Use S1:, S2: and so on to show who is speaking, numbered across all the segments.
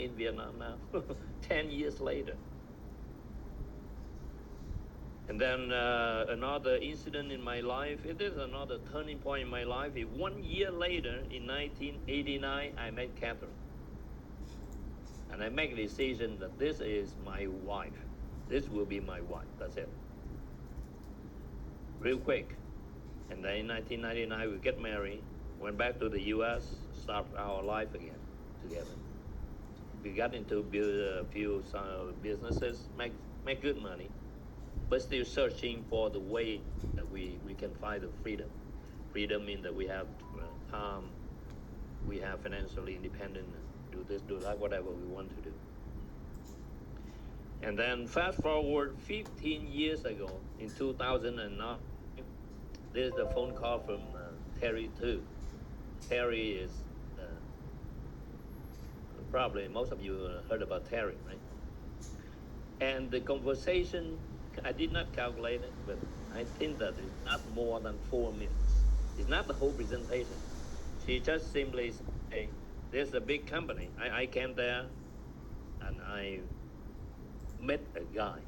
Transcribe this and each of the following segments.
S1: in Vietnam now, 10 years later. And then another incident in my life, it is another turning point in my life. 1 year later, in 1989, I met Catherine. And I make a decision that this is my wife. This will be my wife. That's it. Real quick. And then in 1999, we get married, went back to the U.S., start our life again together. We got into build a few businesses, make good money, but still searching for the way that we can find the freedom. Freedom means that we have time, we have financially independent, do this, do that, whatever we want to do. And then fast forward 15 years ago, in 2009, there's a phone call from Terry too. Terry is, probably most of you heard about Terry, right? And the conversation, I did not calculate it, but I think that it's not more than 4 minutes. It's not the whole presentation. She just simply say, there's a big company. I came there and I met a guy.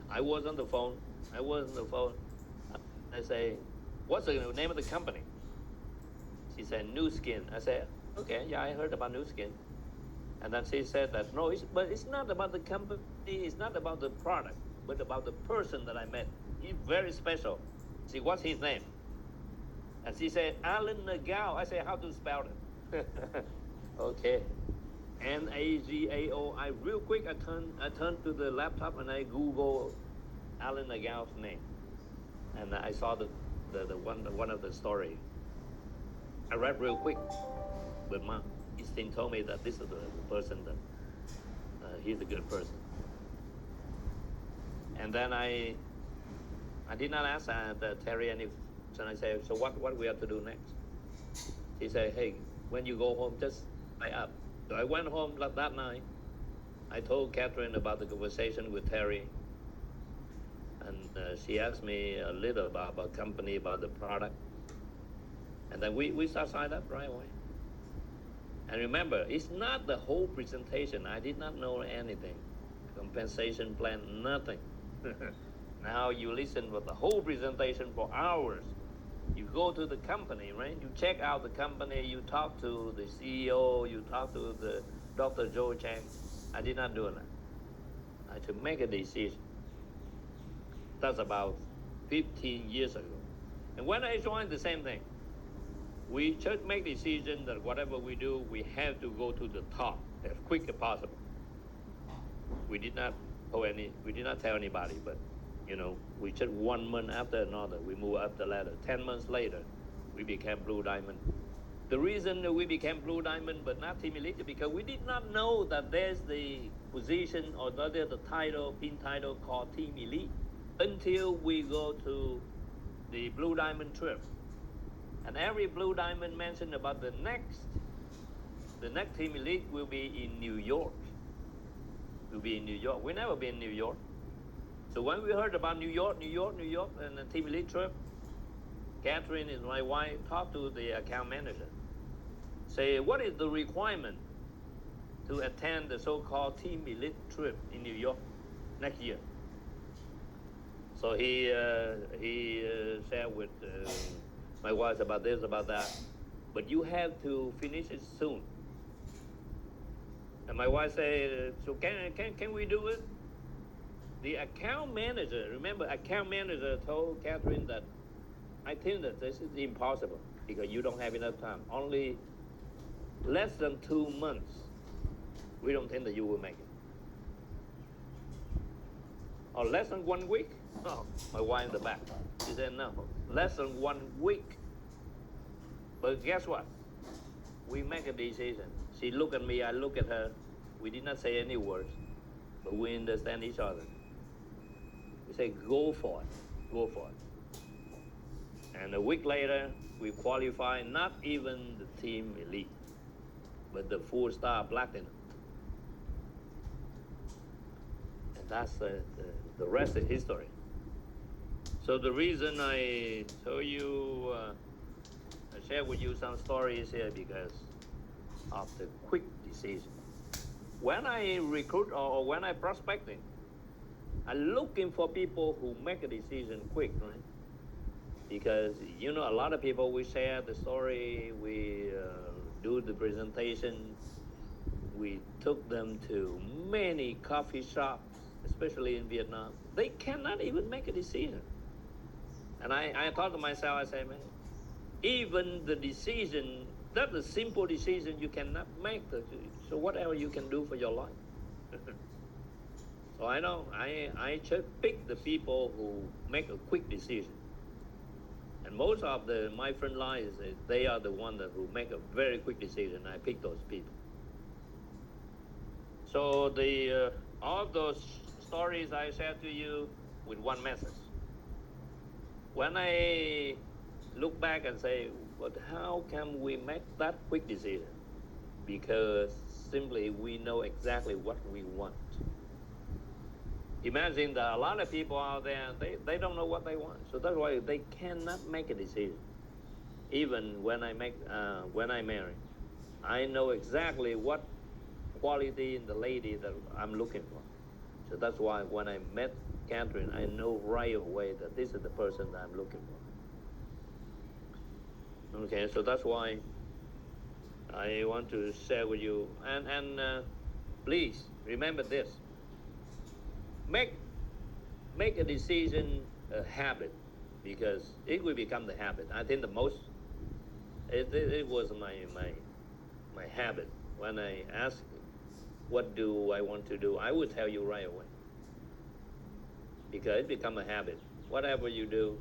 S1: I was on the phone. I say, what's the name of the company? She said, New Skin. I said, okay, yeah, I heard about New Skin. And then she said that, no, but it's not about the company, it's not about the product, but about the person that I met. He's very special. See, what's his name? And she said, Alan Nagao. I said, how to spell it? Okay. Nagao. I real quick, I turned to the laptop and I Google Alan Nagao's name. And I saw the one of the story. I read real quick, but my instinct told me that this is the person that he's a good person. And then I did not ask Terry any. And I said, so what we have to do next? He said, hey, when you go home, just fly up. So I went home that night. I told Catherine about the conversation with Terry. And she asked me a little about company, about the product. And then we start signing up right away. And remember, it's not the whole presentation. I did not know anything. Compensation plan, nothing. Now you listen to the whole presentation for hours. You go to the company, right? You check out the company, you talk to the CEO, you talk to the Dr. Joe Chang. I did not do that. I had to make a decision. That's about 15 years ago. And when I joined, the same thing. We just make decision that whatever we do, we have to go to the top as quick as possible. We did not tell anybody, but we just 1 month after another, we move up the ladder. 10 months later, we became Blue Diamond. The reason that we became Blue Diamond but not Team Elite is because we did not know that there's the position or the title, pin title called Team Elite until we go to the Blue Diamond trip. And every Blue Diamond mentioned about the next Team Elite will be in New York. We'll be in New York. We never been in New York. So when we heard about New York, and the Team Elite trip, Catherine is my wife, talked to the account manager. Say, what is the requirement to attend the so-called Team Elite trip in New York next year? So he shared with my wife about this, about that. But you have to finish it soon. And my wife said, so can we do it? The account manager, remember, account manager told Catherine that I think that this is impossible because you don't have enough time. Only less than 2 months. We don't think that you will make it. Or less than 1 week? Oh, my wife in the back. She said, no, less than 1 week. But guess what? We make a decision. She looked at me, I look at her. We did not say any words, but we understand each other. We say, go for it. And a week later, we qualify not even the Team Elite, but the 4-star Platinum. And that's the rest is history. So the reason I told you, I share with you some stories here because of the quick decision. when I recruit or when I prospecting, I'm looking for people who make a decision quick, right? Because a lot of people, we share the story, we do the presentation, we took them to many coffee shops, especially in Vietnam. They cannot even make a decision. And I thought to myself, I say, man, even the decision, that's a simple decision you cannot make. So whatever you can do for your life. So I know I just pick the people who make a quick decision. And most of my front lines, they are the one who make a very quick decision. I pick those people. So all those stories I shared to you with one message. When I look back and say, but how can we make that quick decision? Because simply we know exactly what we want. Imagine that a lot of people out there, they don't know what they want. So that's why they cannot make a decision. Even when I marry, I know exactly what quality in the lady that I'm looking for. So that's why when I met Catherine, I know right away that this is the person that I'm looking for. Okay, so that's why I want to share with you. And please remember this: make a decision a habit, because it will become the habit. I think it was my habit. When I ask what do I want to do, I will tell you right away, because it become a habit. Whatever you do,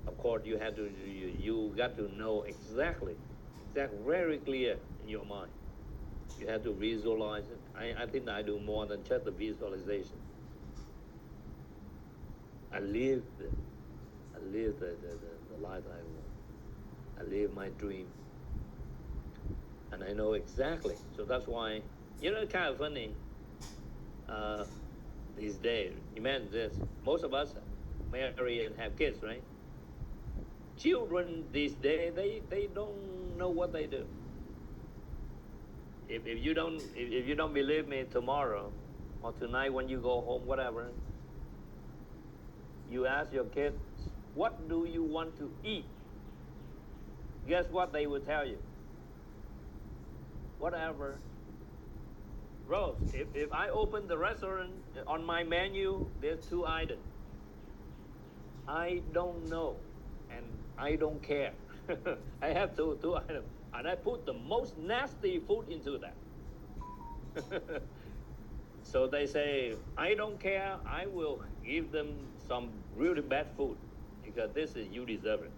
S1: of course you got to know exactly, very clear in your mind. You have to visualize it. I think I do more than just the visualization. I live the life I want. I live my dream. And I know exactly. So that's why, kind of funny, these days. Imagine this. Most of us marry and have kids, right? Children these days, they don't know what they do. If you don't believe me, tomorrow or tonight when you go home, whatever, you ask your kids, what do you want to eat? Guess what they will tell you? Whatever. Rose, if I open the restaurant, on my menu, there's 2 items. I don't know, and I don't care. I have two items, and I put the most nasty food into that. So they say, I don't care. I will give them some really bad food, because this is, you deserve it.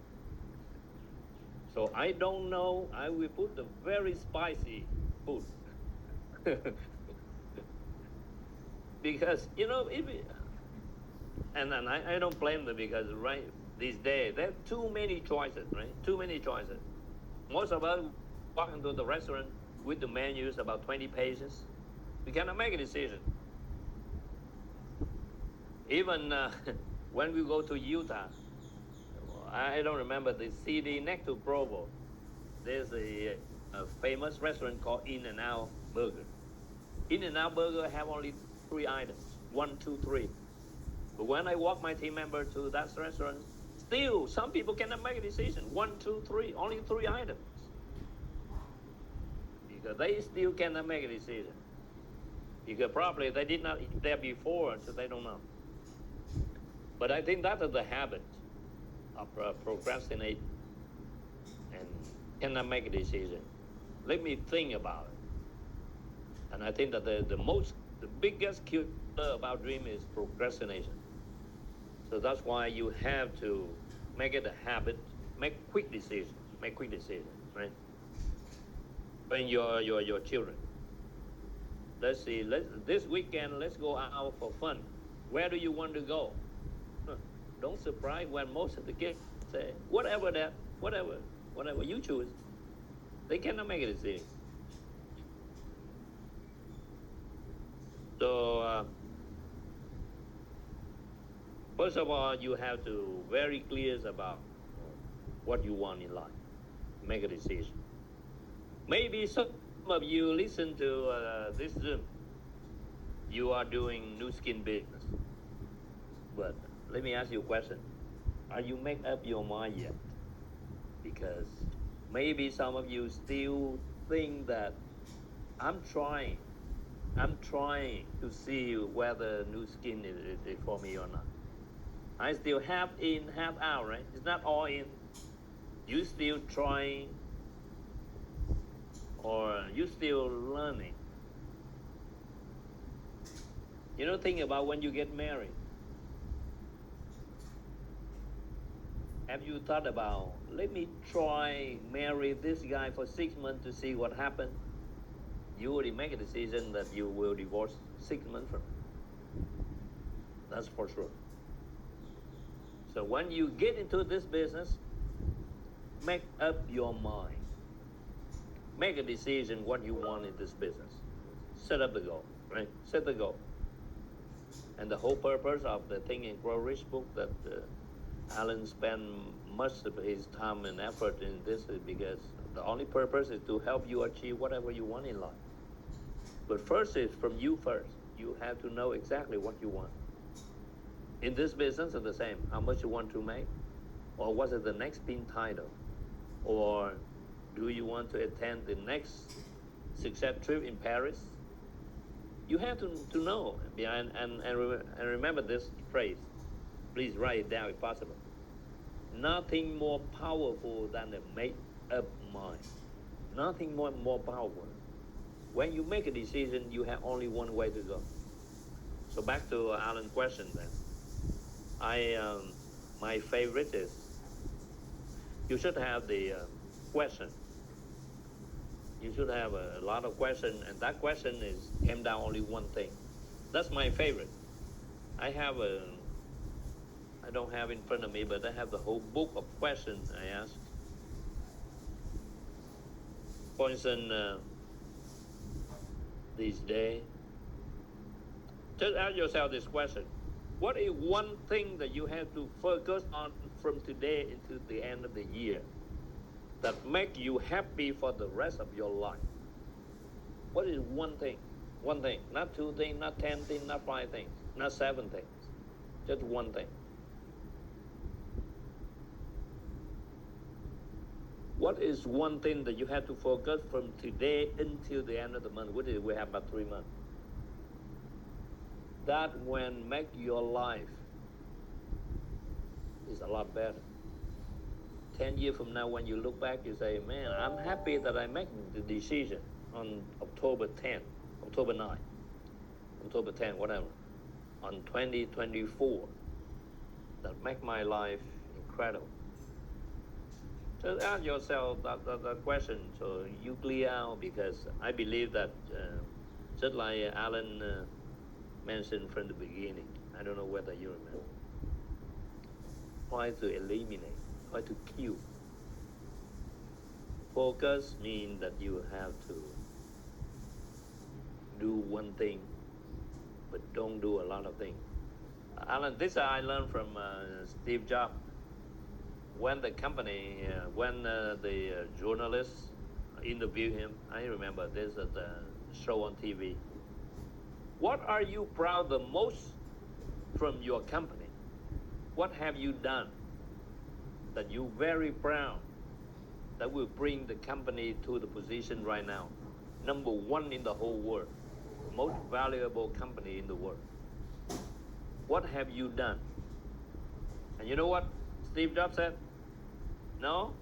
S1: So I don't know. I will put the very spicy food. Because and I don't blame them, because right these days there are too many choices, right? Too many choices. Most of us walk into the restaurant with the menus about 20 pages. We cannot make a decision. Even when we go to Utah, I don't remember the city next to Provo. There's a famous restaurant called In-N-Out Burger. In-N-Out Burger have only 3 items: 1, 2, 3. But when I walk my team member to that restaurant, still some people cannot make a decision. 1, 2, 3, only 3 items, because they still cannot make a decision. Because probably they did not eat there before, so they don't know. But I think that is the habit of procrastinate and cannot make a decision. Let me think about it. And I think that the biggest killer about dream is procrastination. So that's why you have to make it a habit. Make quick decisions. Make quick decisions, right? When your children. Let's see. This weekend, let's go out for fun. Where do you want to go? Don't surprise when most of the kids say, whatever you choose. They cannot make a decision. So first of all, you have to very clear about what you want in life. Make a decision. Maybe some of you listen to this Zoom, you are doing new skin business. But let me ask you a question. Are you make up your mind yet? Because maybe some of you still think that I'm trying. I'm trying to see whether new skin is for me or not. I still half in, half out, right? It's not all in. You still trying or you still learning. You know, think about when you get married. Have you thought about, let me try marry this guy for 6 months to see what happens? You already make a decision that you will divorce 6 months from. That's for sure. So when you get into this business, make up your mind. Make a decision what you want in this business. Set up the goal, right? Set the goal. And the whole purpose of the Think and Grow Rich book that Alan spent much of his time and effort in this is because the only purpose is to help you achieve whatever you want in life. But first is from you first. You have to know exactly what you want. In this business, it's the same. How much you want to make? Or what is the next pin title? Or do you want to attend the next success trip in Paris? You have to know. And remember this phrase. Please write it down if possible. Nothing more powerful than a made-up mind. Nothing more powerful. When you make a decision, you have only one way to go. So back to Alan's question then. My favorite is you should have the question. You should have a lot of questions, and that question came down only one thing. That's my favorite. I don't have in front of me, but I have the whole book of questions I ask. For instance, these days, just ask yourself this question. What is one thing that you have to focus on from today into the end of the year that make you happy for the rest of your life? What is one thing? One thing. Not two things, not 10 things, not 5 things, not 7 things. Just one thing. What is one thing that you have to focus from today until the end of the month? Which is we have about 3 months. That when make your life is a lot better. 10 years from now, when you look back, you say, man, I'm happy that I made the decision on October 10, October 9, October 10, whatever, on 2024, that make my life incredible. Just ask yourself that question so you clear out, because I believe that just like Alan mentioned from the beginning, I don't know whether you remember, try to eliminate, try to kill. Focus means that you have to do one thing, but don't do a lot of things. Alan, this I learned from Steve Jobs. When the company, when the journalists interviewed him, I remember this at the show on TV. What are you proud the most from your company? What have you done that you're very proud that will bring the company to the position right now? Number 1 in the whole world. Most valuable company in the world. What have you done? And you know what Steve Jobs said? No,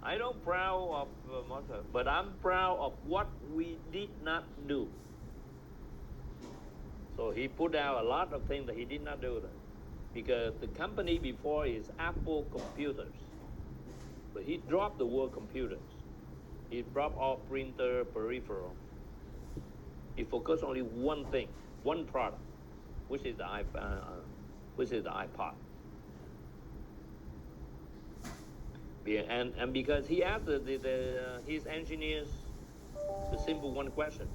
S1: I don't proud of much, but I'm proud of what we did not do. So he put out a lot of things that he did not do. Because the company before is Apple Computers. But he dropped the word computers. He dropped all printer, peripheral. He focused only one thing, one product, which is the iPod. And because he asked his engineers the simple one question: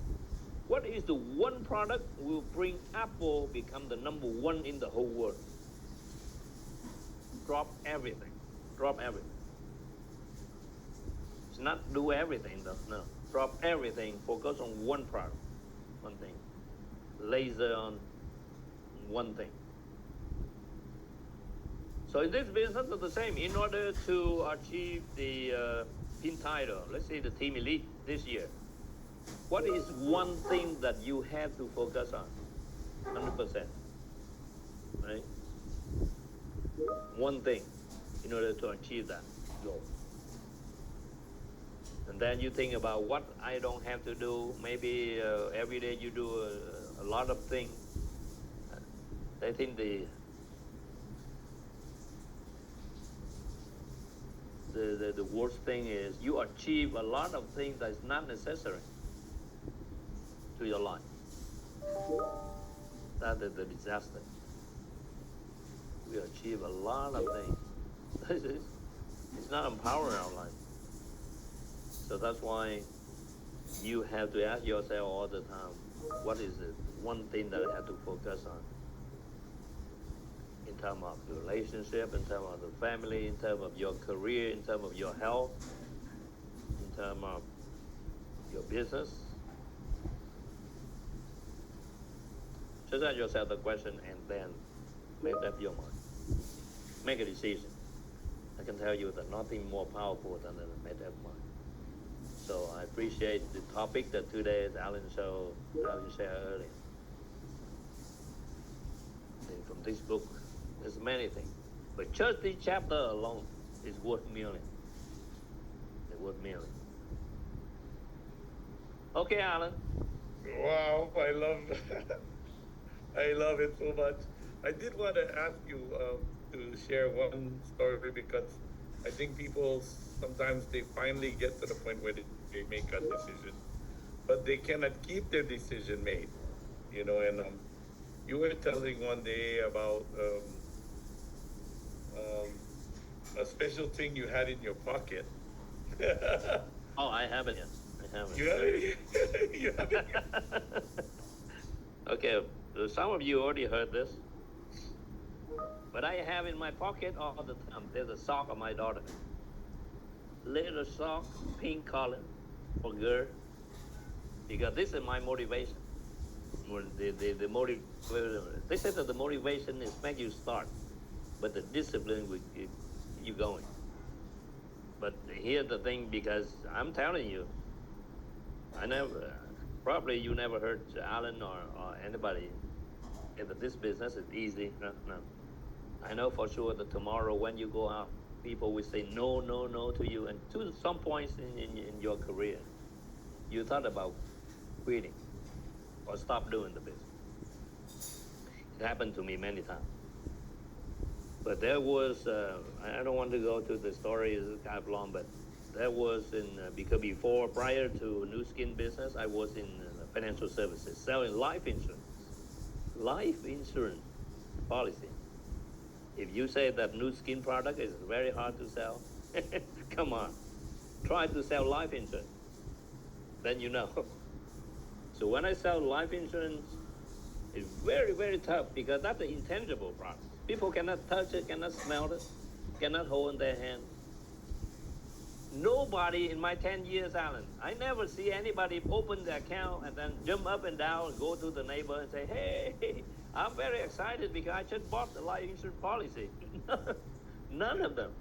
S1: what is the one product will bring Apple become the number 1 in the whole world? Drop everything. Drop everything. It's not do everything though. No. drop everything, focus on one product, one thing, laser on one thing. So in this business, it's the same. In order to achieve the team title, let's say the team elite this year, what is one thing that you have to focus on? 100%, right? One thing in order to achieve that goal. And then you think about what I don't have to do. Maybe every day you do a lot of things. I think the worst thing is you achieve a lot of things that's not necessary to your life. That is the disaster. We achieve a lot of things. It's not empowering our life. So that's why you have to ask yourself all the time, what is the one thing that I have to focus on? In terms of your relationship, in terms of the family, in terms of your career, in terms of your health, in terms of your business. Just ask yourself the question and then make up your mind. Make a decision. I can tell you that nothing more powerful than a made up mind. So I appreciate the topic that today Alan shared earlier. And from this book, there's many things. But just this chapter alone is worth millions. It's worth millions. Okay, Alan.
S2: Wow, I love I love it so much. I did want to ask you to share one story because I think people sometimes they finally get to the point where they make a decision, but they cannot keep their decision made. And you were telling one day about a special thing you had in your pocket.
S1: Oh, I have it. I have it.
S2: You have it. You have it.
S1: Okay, some of you already heard this, but I have in my pocket all the time. There's a sock of my daughter. Little sock, pink color, for girl, because this is my motivation. The motive. They said that the motivation is make you start, but the discipline will keep you going. But here's the thing, because I'm telling you, I never, probably you never heard Alan or anybody that this business is easy. No, no. I know for sure that tomorrow when you go out, people will say no, no, no to you. And to some points in your career, you thought about quitting or stop doing the business. It happened to me many times. But there was, I don't want to go to the story, it's kind of long, but there was because prior to New Skin business, I was in financial services, selling life insurance. Life insurance policy. If you say that New Skin product is very hard to sell, come on, try to sell life insurance. Then you know. So when I sell life insurance, it's very, very tough because that's an intangible product. People cannot touch it, cannot smell it, cannot hold in their hand. Nobody in my 10 years, Alan, I never see anybody open the account and then jump up and down and go to the neighbor and say, hey, I'm very excited because I just bought the life insurance policy. None of them.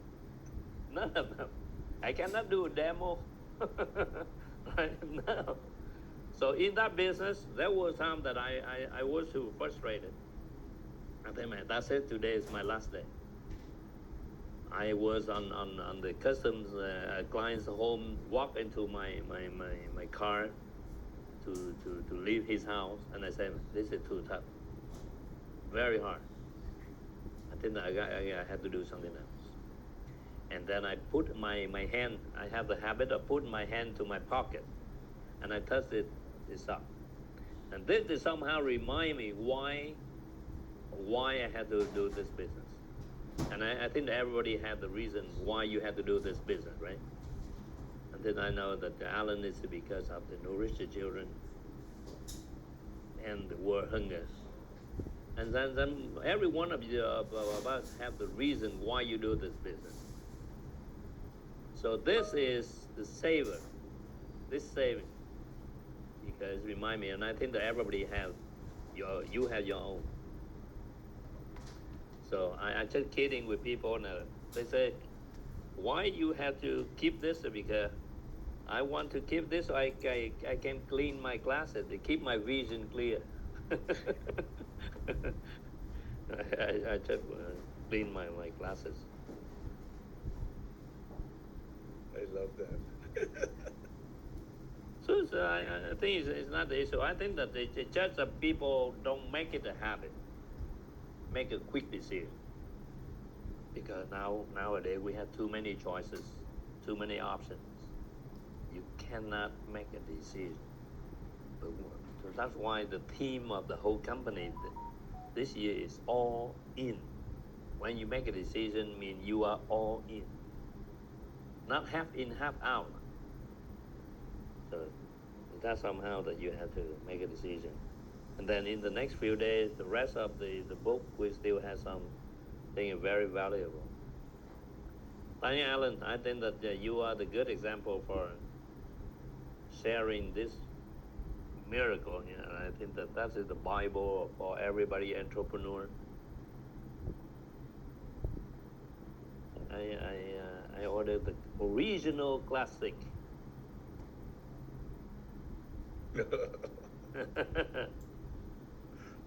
S1: None of them. I cannot do a demo. Right? No. So in that business, there was time that I was too frustrated. I think, man, that's it. Today is my last day. I was on the customs client's home, walk into my car to leave his house, and I said, this is too tough. Very hard. I think I had to do something else. And then I put my hand, I have the habit of putting my hand to my pocket, and I touched this up. And this somehow remind me why I had to do this business. And I think everybody had the reason why you had to do this business, right? And then I know that Alan is because of the nourish the children and the world hunger. And then every one of you of us have the reason why you do this business. So this is the savor. this saving because remind me, and I think that everybody have you have your own. So I just kidding with people, and they say, why you have to keep this? Because I want to keep this so I can clean my glasses to keep my vision clear. I just clean my glasses.
S2: I love that.
S1: So I think it's not the issue. I think that it's just that people don't make it a habit, make a quick decision. Because nowadays we have too many choices, too many options. You cannot make a decision. But, so that's why the theme of the whole company this year is all in. When you make a decision, mean you are all in, not half in, half out. So that's somehow that you have to make a decision. And then in the next few days, the rest of the book, we still have something very valuable. Tanya Allen, I think that you are the good example for sharing this miracle. You know, I think that that is the Bible for everybody entrepreneur. I ordered the original classic.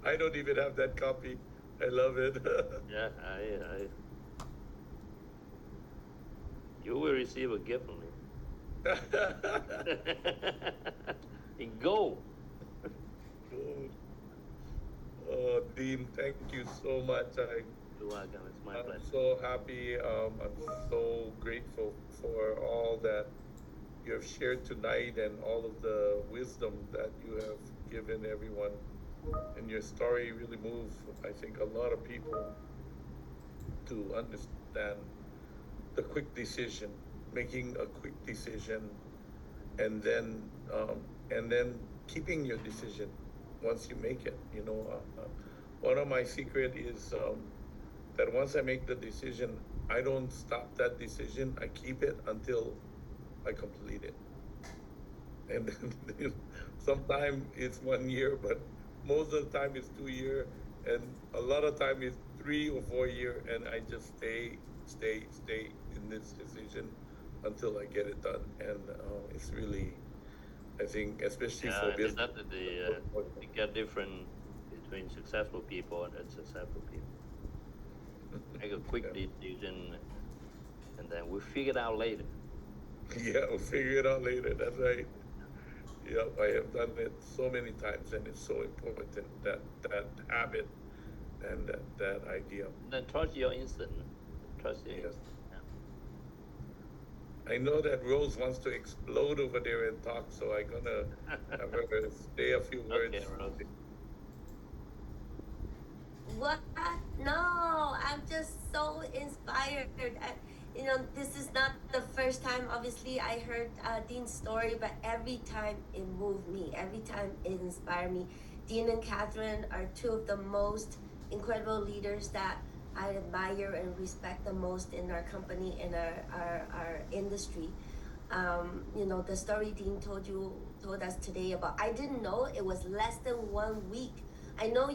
S2: I don't even have that copy. I love it.
S1: Yeah, you will receive a gift from me. In gold.
S2: Cool. Dean, thank you so much.
S1: You're welcome. It's my
S2: I'm
S1: pleasure.
S2: so happy. I'm so grateful for all that you have shared tonight and all of the wisdom that you have given everyone. And your story really moved, I think, a lot of people to understand the quick decision, making a quick decision, and then and then keeping your decision once you make it. One of my secret is that once I make the decision, I don't stop that decision. I keep it until I complete it. And then sometimes it's 1 year, but most of the time it's 2 year, and a lot of time it's 3 or 4 year, and I just stay in this decision until I get it done. And it's really, I think, especially
S1: Yeah,
S2: for
S1: I think
S2: business.
S1: that the get different between successful people and unsuccessful people. Make a quick
S2: Yeah.
S1: decision, and then we figure it out later.
S2: Yeah, we'll figure it out later. That's right. Yep, I have done it so many times, and it's so important that habit and that idea.
S1: And then trust your instinct. Trust your
S2: Yes.
S1: instinct. Yeah.
S2: I know that Rose wants to explode over there and talk, so I'm gonna have her say a few
S1: Okay,
S2: words.
S1: Rose.
S3: What? No, I'm just so inspired. This is not the first time, obviously, I heard Dean's story, but every time it moved me, every time it inspired me. Dean and Catherine are two of the most incredible leaders that I admire and respect the most in our company, in our industry. The story Dean told us today about, I didn't know it was less than 1 week. I know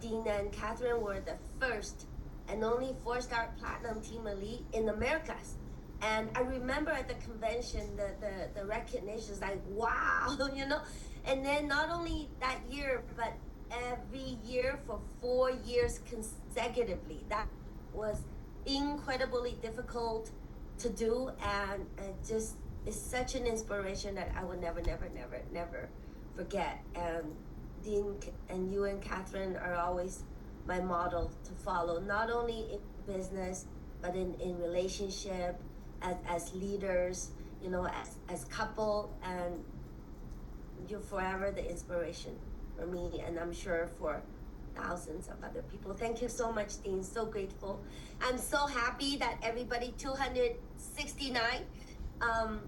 S3: Dean and Catherine were the first and only 4-star platinum team elite in Americas. And I remember at the convention, the recognitions, like, wow, And then not only that year, but every year for 4 years consecutively. That was incredibly difficult to do, and it just is such an inspiration that I will never, never, never, never forget. And Dean and you and Catherine are always my model to follow, not only in business, but in relationship, as leaders, as couple, and you're forever the inspiration for me, and I'm sure for thousands of other people. Thank you so much, Dean. So grateful. I'm so happy that everybody, 269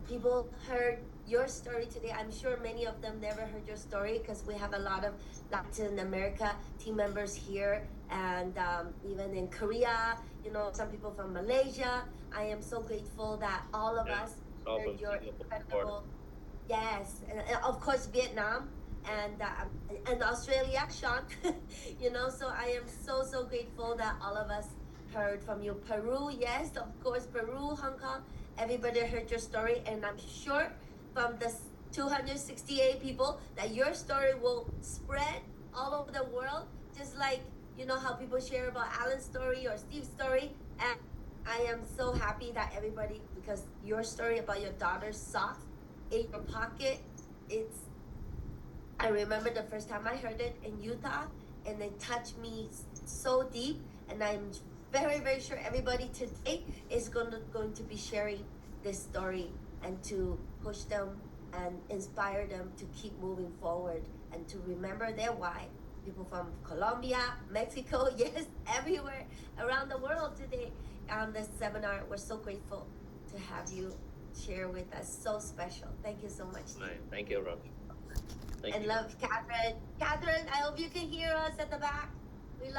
S3: people heard your story today. I'm sure many of them never heard your story because we have a lot of Latin America team members here, and even in Korea, some people from Malaysia. I am so grateful that all of
S1: Yeah.
S3: us
S1: all
S3: heard
S1: from
S3: your
S1: Singapore.
S3: incredible, yes, and of course Vietnam and Australia, Sean. You know, so I am so grateful that all of us heard from you. Peru, yes, of course, Peru, Hong Kong. Everybody heard your story, and I'm sure from the 268 people that your story will spread all over the world, just like you know how people share about Alan's story or Steve's story. And I am so happy that everybody, because your story about your daughter's sock in your pocket, it's, I remember the first time I heard it in Utah, and it touched me so deep. And I'm very sure everybody today is going to be sharing this story and to push them and inspire them to keep moving forward and to remember their why. People from Colombia, Mexico, yes, everywhere around the world today on this seminar. We're so grateful to have you share with us. So special. Thank you so much, Dean.
S1: Right. Thank you, Rob. Thank
S3: And
S1: you.
S3: love Catherine. Catherine, I hope you can hear us at the back.